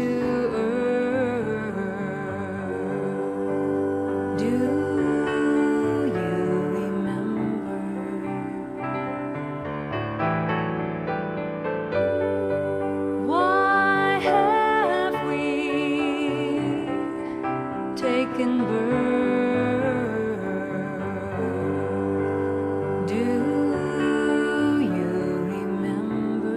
earth. Do you remember? Why have we taken birth? Do you remember?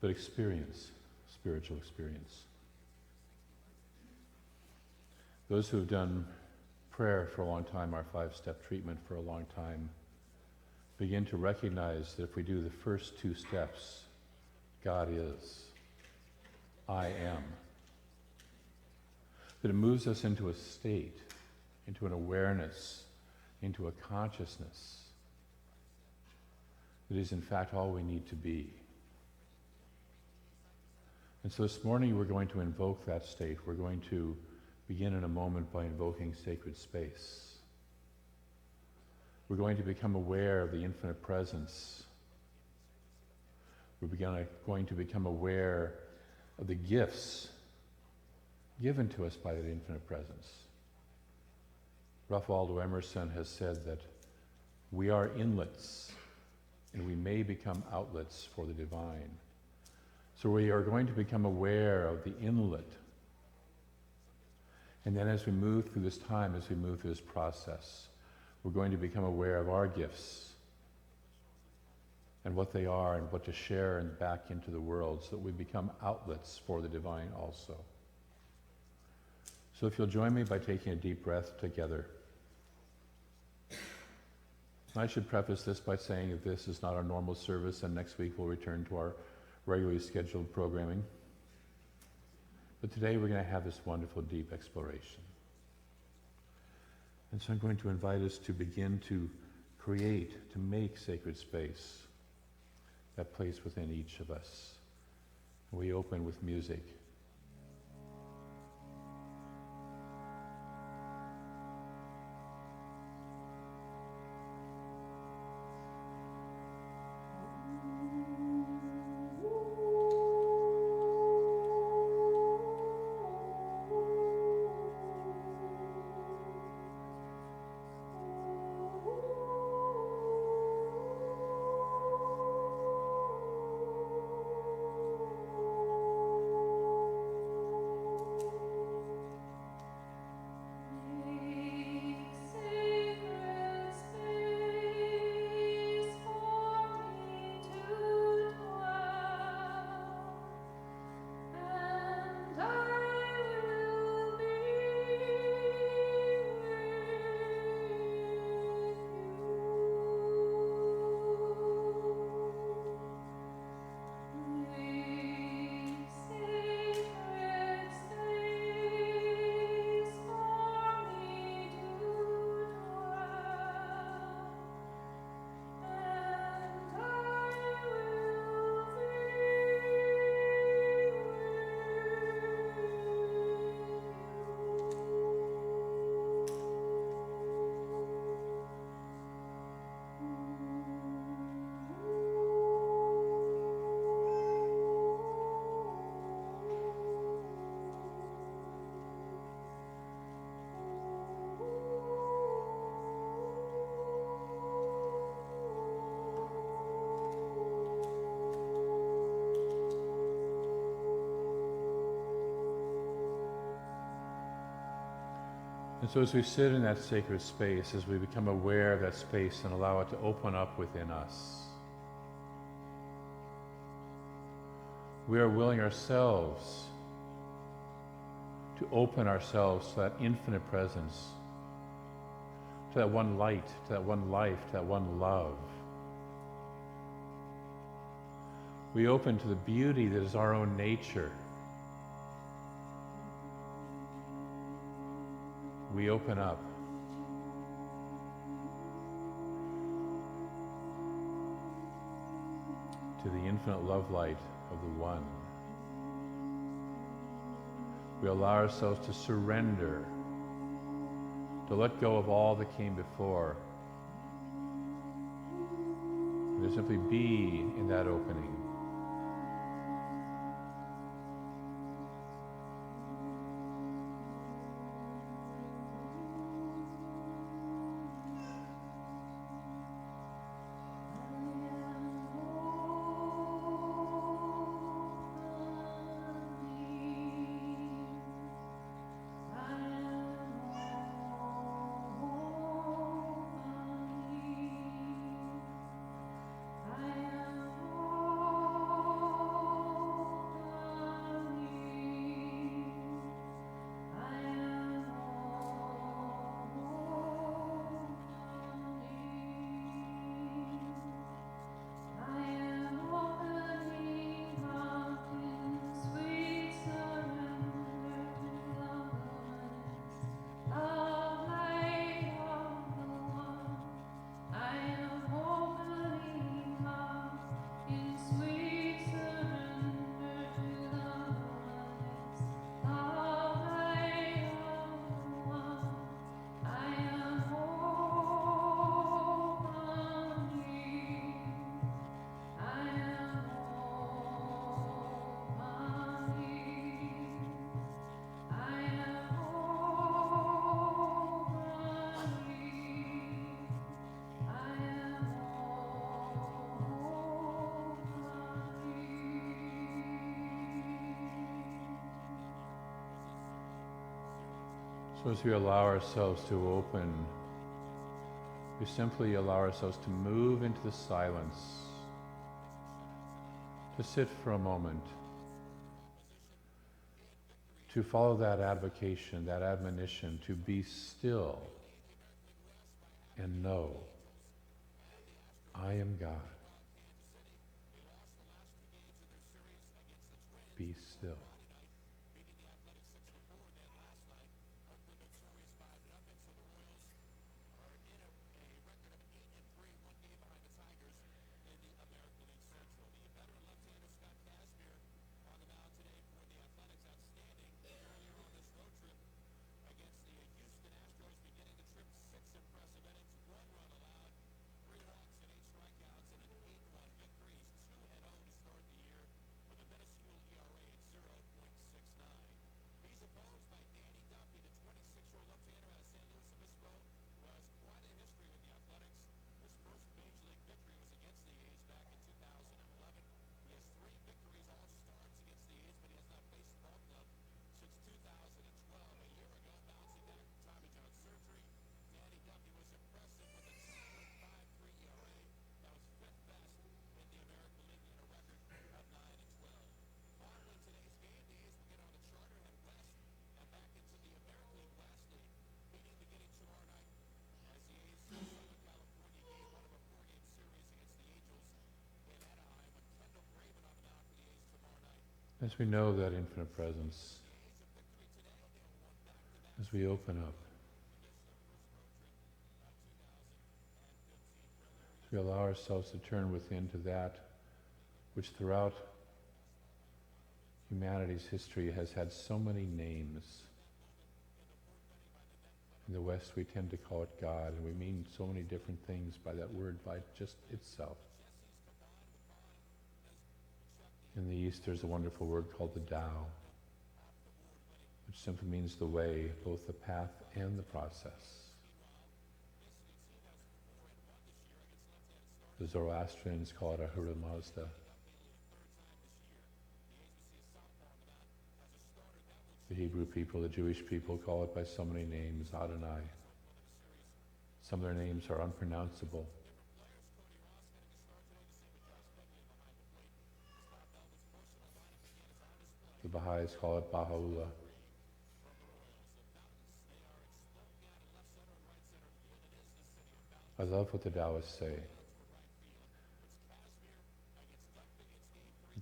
But experience, spiritual experience. Those who have done prayer for a long time, our 5-step treatment for a long time, begin to recognize that if we do the first 2 steps, God is, I am, that it moves us into a state, into an awareness, into a consciousness that is in fact all we need to be. And so this morning we're going to invoke that state. We're going to begin in a moment by invoking sacred space. We're going to become aware of the infinite presence. We're going to become aware of the gifts given to us by that infinite presence. Ralph Waldo Emerson has said that we are inlets and we may become outlets for the divine. So we are going to become aware of the inlet. And then as we move through this time, as we move through this process, we're going to become aware of our gifts and what they are and what to share and back into the world so that we become outlets for the divine also. So if you'll join me by taking a deep breath together. I should preface this by saying that this is not our normal service, and next week we'll return to our regularly scheduled programming. But today we're going to have this wonderful deep exploration. And so I'm going to invite us to begin to create, to make sacred space, that place within each of us. We open with music. And so as we sit in that sacred space, as we become aware of that space and allow it to open up within us, we are willing ourselves to open ourselves to that infinite presence, to that one light, to that one life, to that one love. We open to the beauty that is our own nature. We open up. To the infinite love light of the One. We allow ourselves to surrender, to let go of all that came before, and to simply be in that opening. So as we allow ourselves to open, we simply allow ourselves to move into the silence, to sit for a moment, to follow that advocation, that admonition, to be still and know, I am God. Be still. As we know that infinite presence, as we open up, as we allow ourselves to turn within to that which throughout humanity's history has had so many names. In the West we tend to call it God, and we mean so many different things by that word, by just itself. In the East there's a wonderful word called the Tao, which simply means the way, both the path and the process. The Zoroastrians call it Ahura Mazda. The Hebrew people, the Jewish people call it by so many names, Adonai. Some of their names are unpronounceable. The Baha'is call it Baha'u'llah. I love what the Taoists say.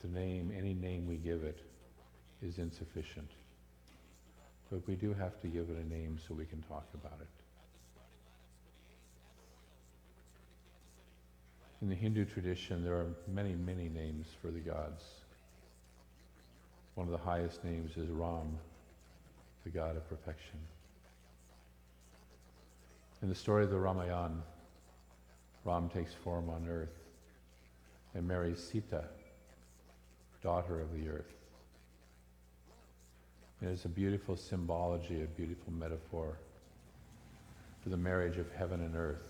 The name, any name we give it, is insufficient. But we do have to give it a name so we can talk about it. In the Hindu tradition, there are many, many names for the gods. One of the highest names is Ram, the god of perfection. In the story of the Ramayana, Ram takes form on earth and marries Sita, daughter of the earth. And it's a beautiful symbology, a beautiful metaphor for the marriage of heaven and earth,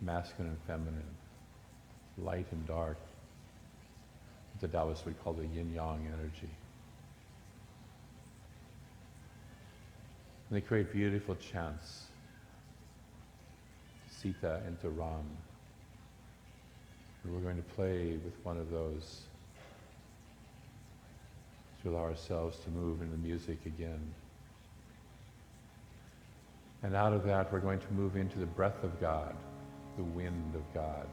masculine and feminine, light and dark, what the Taoists would call the yin-yang energy. And they create beautiful chants, Sita into Ram. And we're going to play with one of those to allow ourselves to move in the music again. And out of that, we're going to move into the breath of God, the wind of God.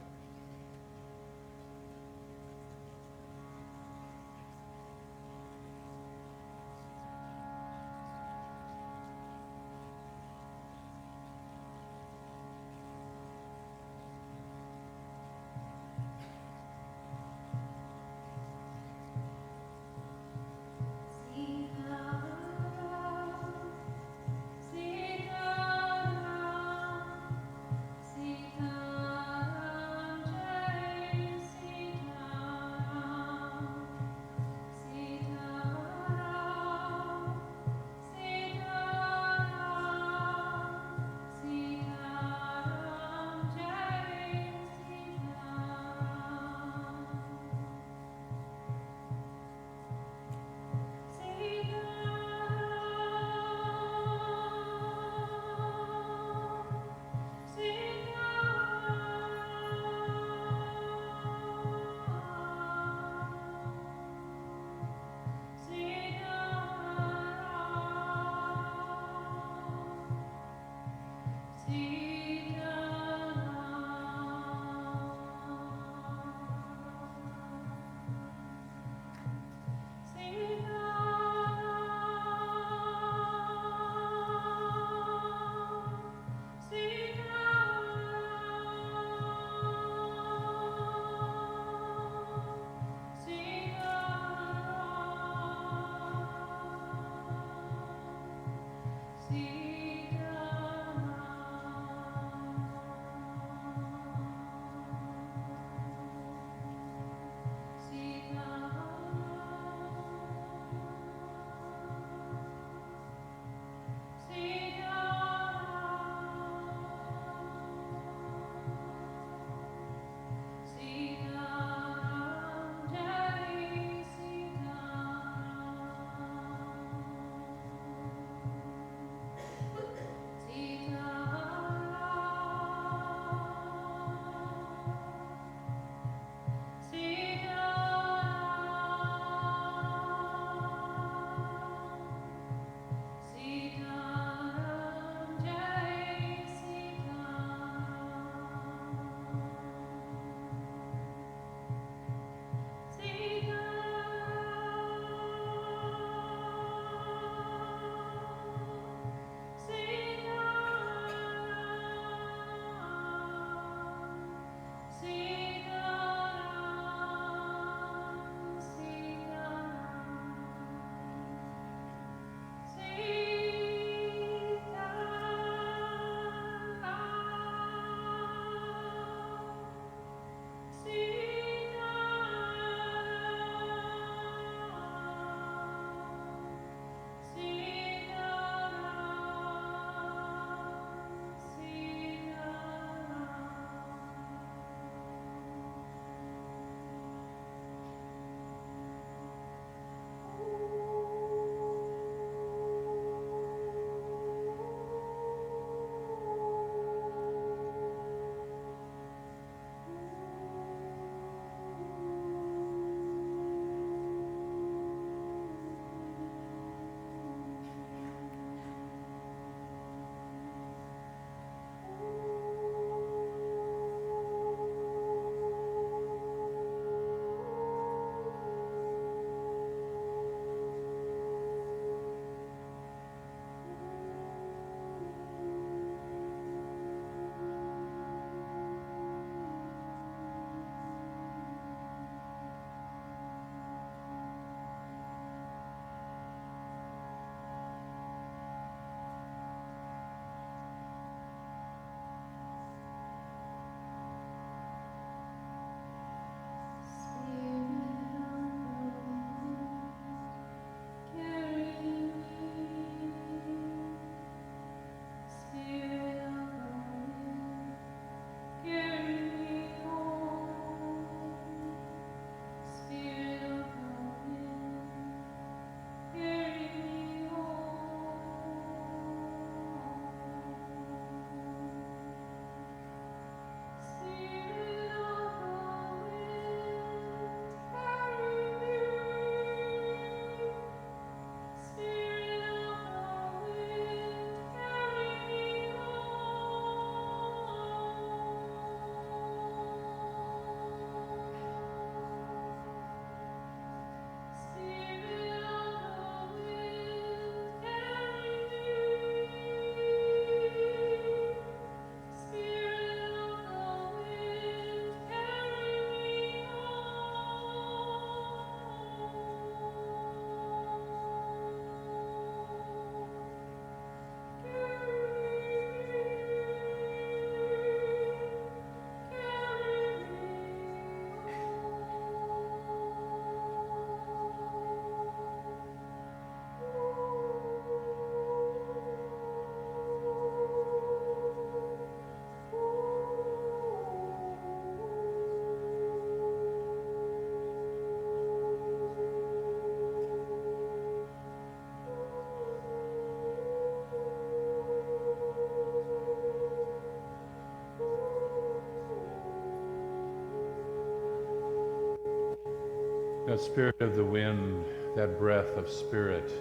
That spirit of the wind, that breath of spirit,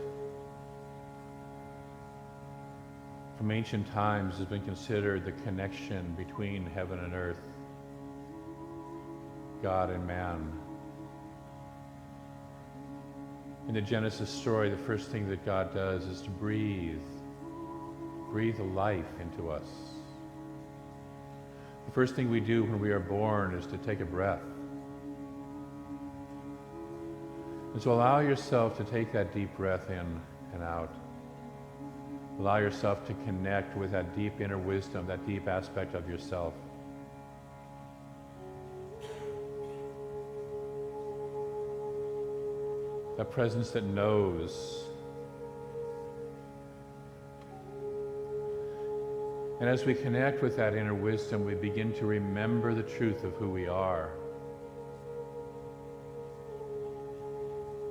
from ancient times has been considered the connection between heaven and earth, God and man. In the Genesis story, the first thing that God does is to breathe life into us. The first thing we do when we are born is to take a breath. And so allow yourself to take that deep breath in and out. Allow yourself to connect with that deep inner wisdom, that deep aspect of yourself. That presence that knows. And as we connect with that inner wisdom, we begin to remember the truth of who we are.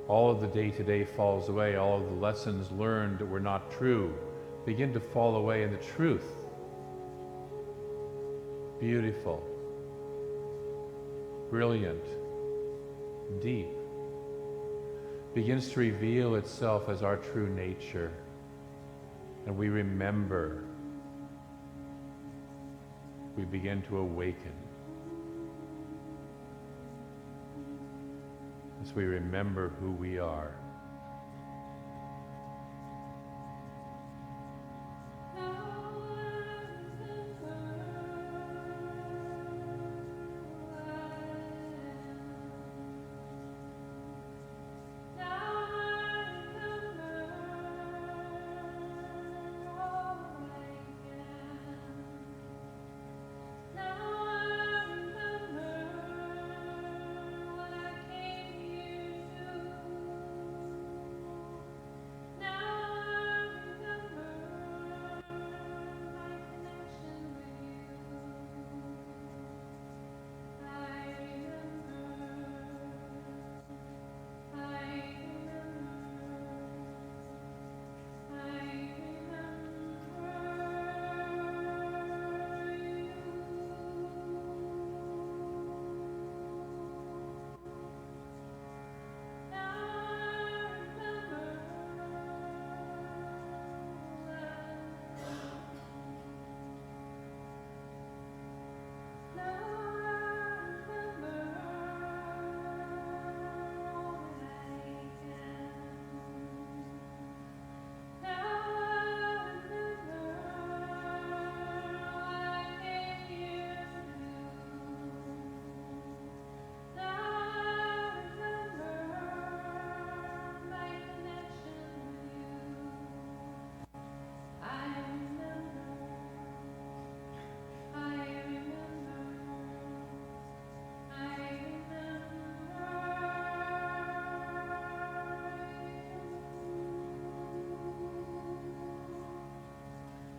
All of the day-to-day falls away. All of the lessons learned that were not true begin to fall away, and the truth, beautiful, brilliant, deep, begins to reveal itself as our true nature. And we remember. We begin to awaken. As we remember who we are.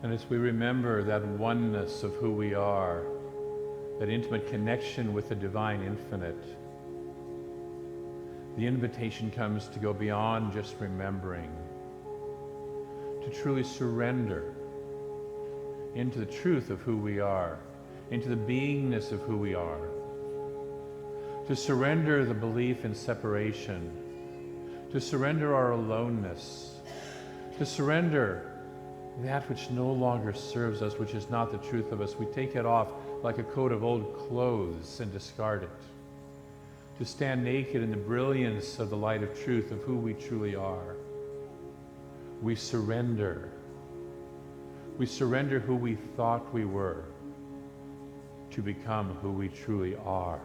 And as we remember that oneness of who we are, that intimate connection with the divine infinite, the invitation comes to go beyond just remembering, to truly surrender into the truth of who we are, into the beingness of who we are, to surrender the belief in separation, to surrender our aloneness, to surrender that which no longer serves us, which is not the truth of us. We take it off like a coat of old clothes and discard it. To stand naked in the brilliance of the light of truth of who we truly are. We surrender. We surrender who we thought we were to become who we truly are.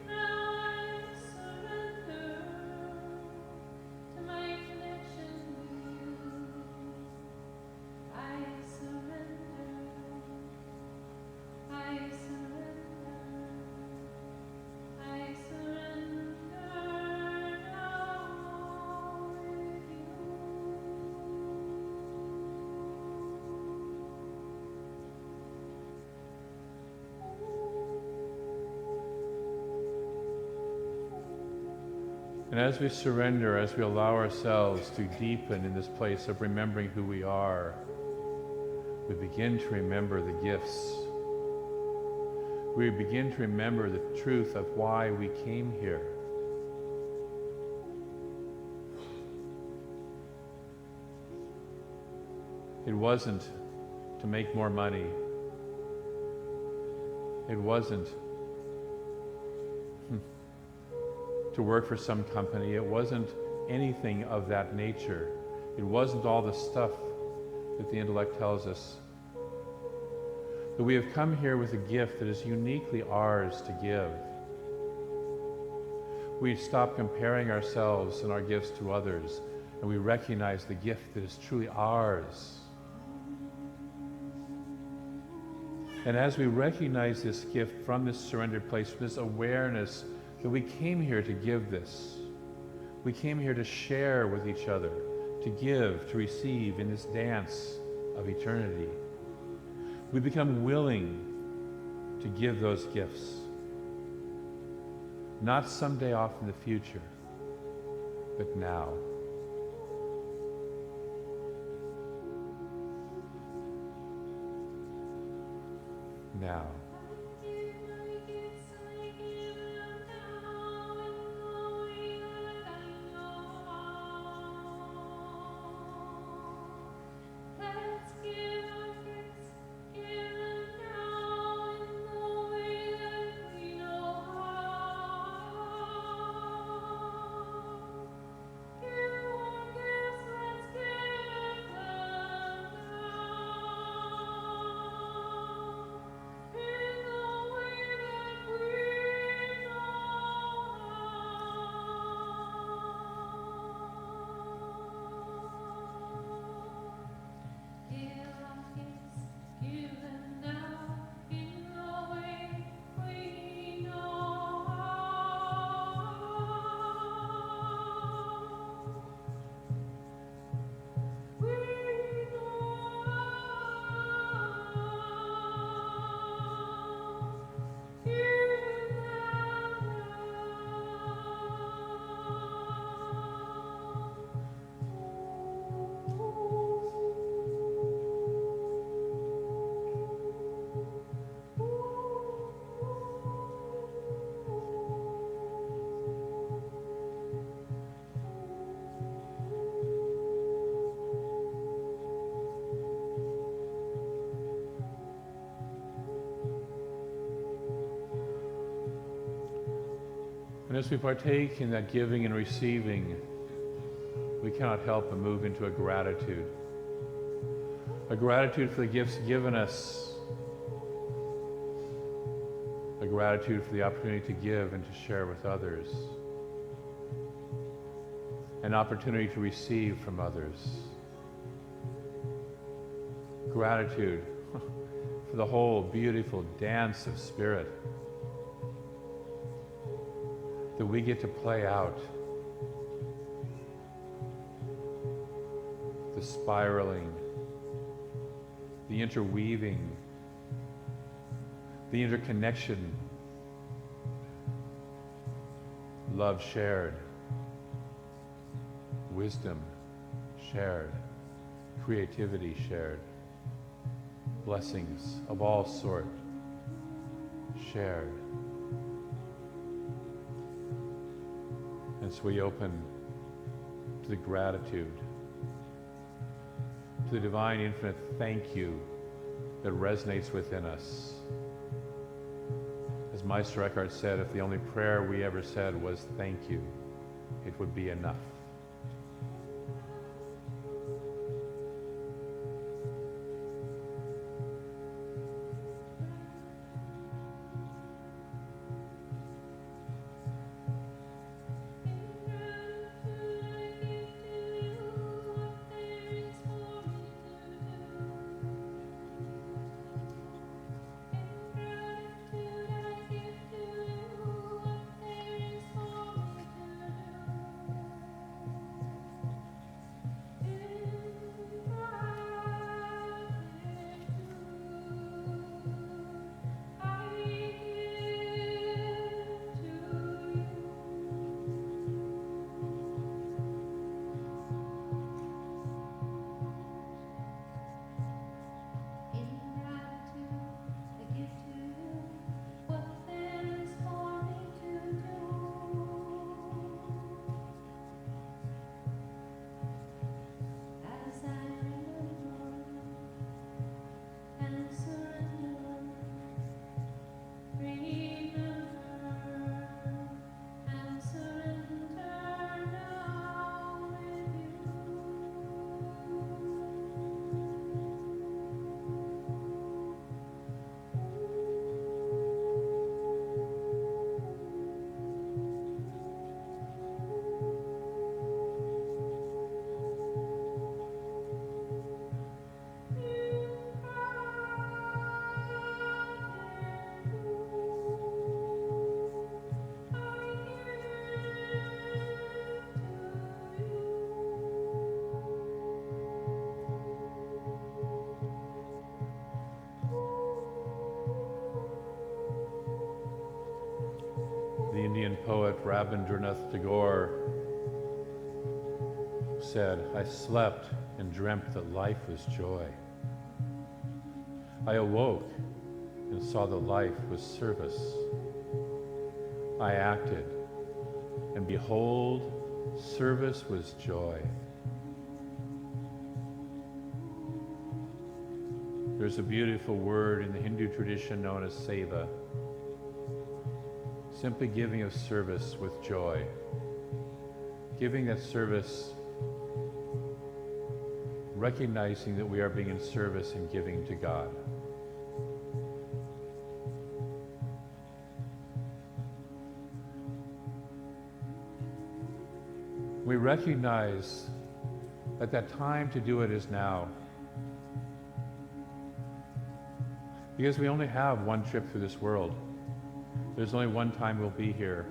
Now And as we surrender, as we allow ourselves to deepen in this place of remembering who we are, we begin to remember the gifts. We begin to remember the truth of why we came here. It wasn't to make more money. It wasn't to work for some company. It wasn't anything of that nature. It wasn't all the stuff that the intellect tells us. But we have come here with a gift that is uniquely ours to give. We stop comparing ourselves and our gifts to others, and we recognize the gift that is truly ours. And as we recognize this gift from this surrendered place, from this awareness that we came here to give this, we came here to share with each other, to give, to receive in this dance of eternity, we become willing to give those gifts. Not someday off in the future, but now. Now. And as we partake in that giving and receiving, we cannot help but move into a gratitude for the gifts given us, a gratitude for the opportunity to give and to share with others, an opportunity to receive from others, gratitude for the whole beautiful dance of spirit that we get to play out, the spiraling, the interweaving, the interconnection, love shared, wisdom shared, creativity shared, blessings of all sorts shared. And so we open to the gratitude, to the divine infinite thank you that resonates within us. As Meister Eckhart said, if the only prayer we ever said was thank you, it would be enough. Indian poet Rabindranath Tagore said, "I slept and dreamt that life was joy. I awoke and saw that life was service. I acted, and behold, service was joy." There's a beautiful word in the Hindu tradition known as seva, simply giving of service with joy. Giving that service, recognizing that we are being in service and giving to God. We recognize that that time to do it is now. Because we only have one trip through this world. There's only one time we'll be here.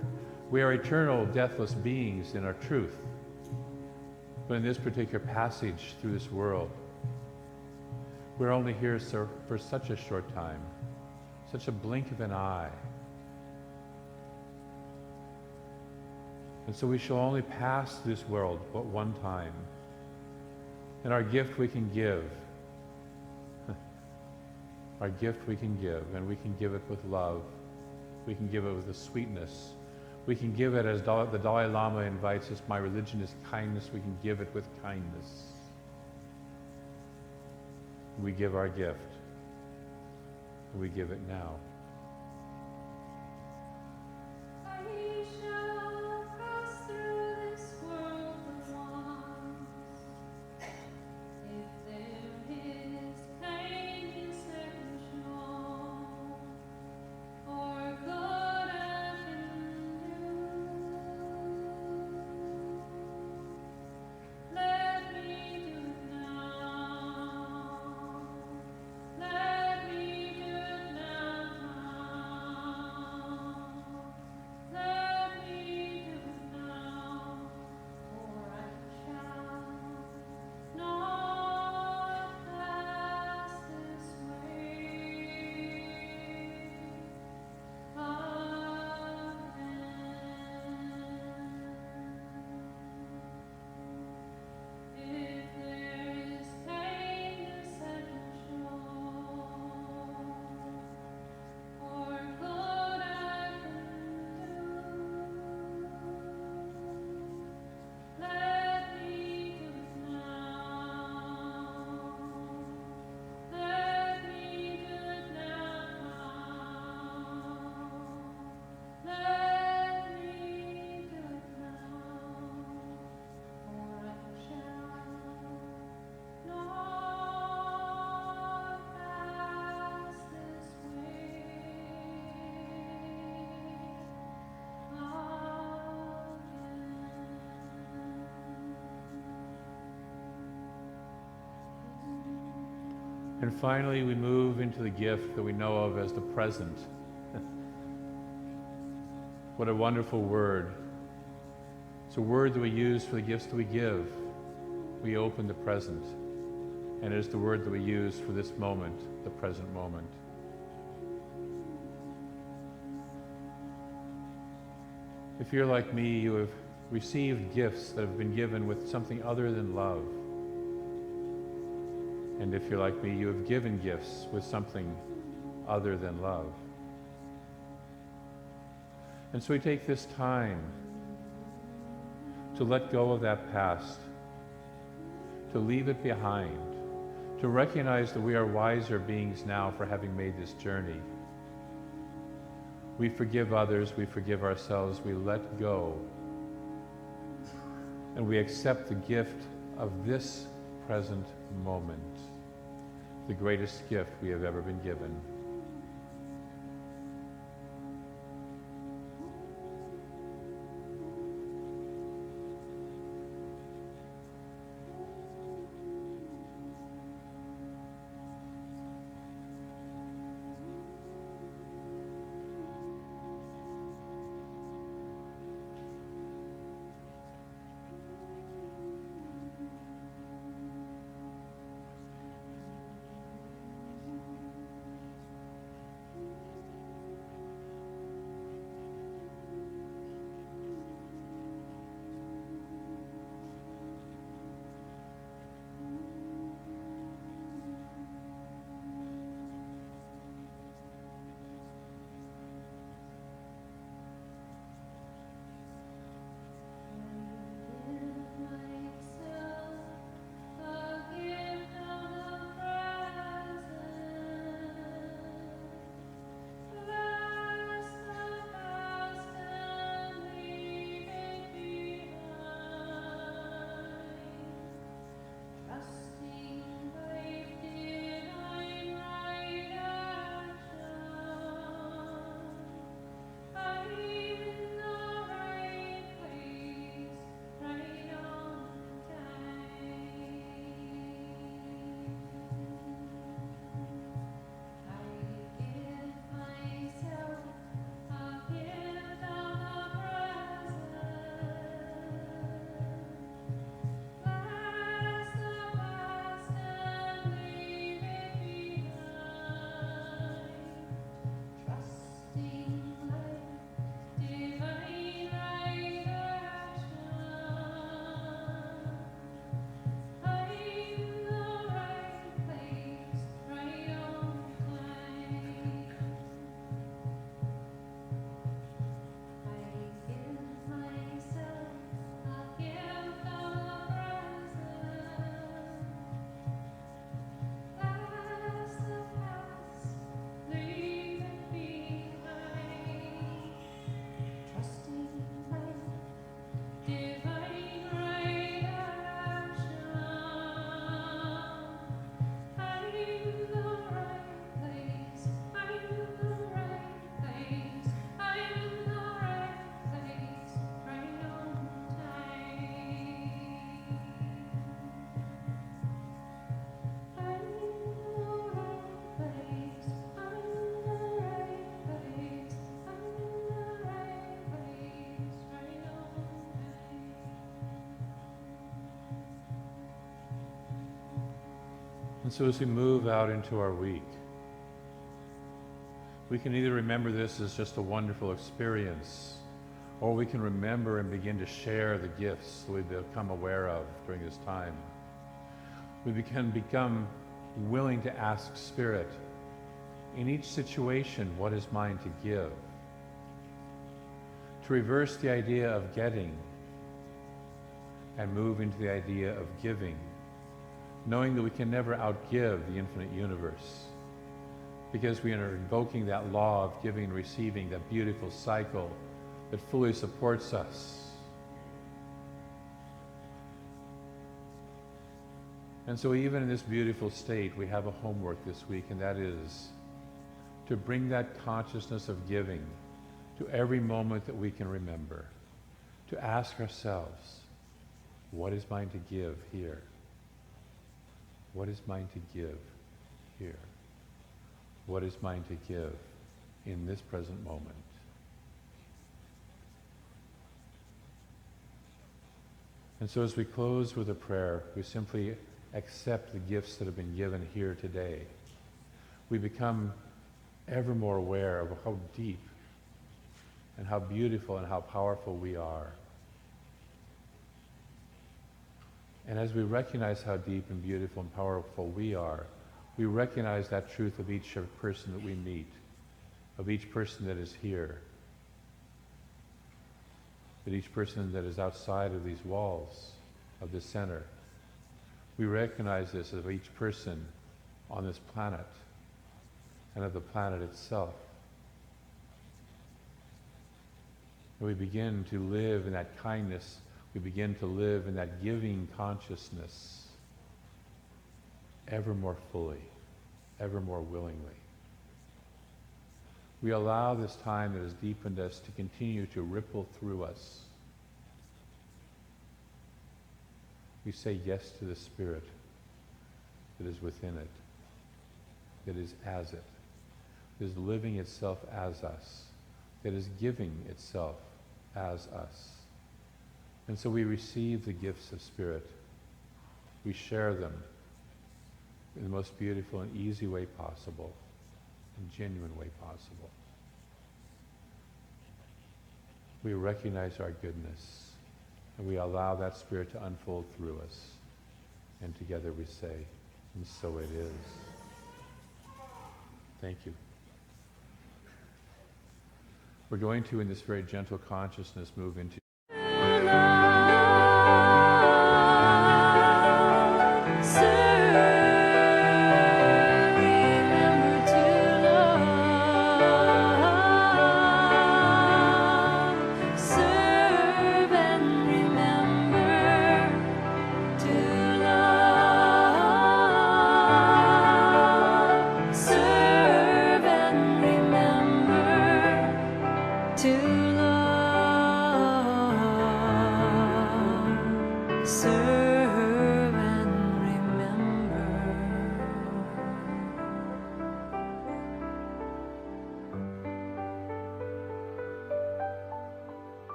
We are eternal, deathless beings in our truth. But in this particular passage through this world, we're only here for such a short time, such a blink of an eye. And so we shall only pass this world but one time. And our gift we can give. Our gift we can give, and we can give it with love. We can give it with a sweetness. We can give it, as the Dalai Lama invites us, my religion is kindness. We can give it with kindness. We give our gift. And we give it now. I shall pass through this world but once. If there is pain in certain show, or good I can do, let me do it now. Let me do it now. Let me do it now, for I shall not pass this way. If there is pain to set and show, or good I can do, let me do it now. Let me do it now. Let me do it now, for I shall not pass this way again. And finally, we move into the gift that we know of as the present. What a wonderful word. It's a word that we use for the gifts that we give. We open the present. And it is the word that we use for this moment, the present moment. If you're like me, you have received gifts that have been given with something other than love. And if you're like me, you have given gifts with something other than love. And so we take this time to let go of that past, to leave it behind, to recognize that we are wiser beings now for having made this journey. We forgive others, we forgive ourselves, we let go. And we accept the gift of this present moment, the greatest gift we have ever been given. And so as we move out into our week, we can either remember this as just a wonderful experience, or we can remember and begin to share the gifts that we've become aware of during this time. We can become willing to ask Spirit, in each situation, what is mine to give? To reverse the idea of getting and move into the idea of giving, knowing that we can never outgive the infinite universe, because we are invoking that law of giving and receiving, that beautiful cycle that fully supports us. And so even in this beautiful state, we have a homework this week, and that is to bring that consciousness of giving to every moment that we can remember, to ask ourselves, what is mine to give here? What is mine to give here? What is mine to give in this present moment? And so as we close with a prayer, we simply accept the gifts that have been given here today. We become ever more aware of how deep and how beautiful and how powerful we are. And as we recognize how deep and beautiful and powerful we are, we recognize that truth of each person that we meet, of each person that is here, that each person that is outside of these walls of the center. We recognize this of each person on this planet and of the planet itself. And we begin to live in that kindness. We begin to live in that giving consciousness ever more fully, ever more willingly. We allow this time that has deepened us to continue to ripple through us. We say yes to the Spirit that is within it, that is as it, that is living itself as us, that is giving itself as us. And so we receive the gifts of Spirit. We share them in the most beautiful and easy way possible, and genuine way possible. We recognize our goodness, and we allow that Spirit to unfold through us. And together we say, and so it is. Thank you. We're going to, in this very gentle consciousness, move into to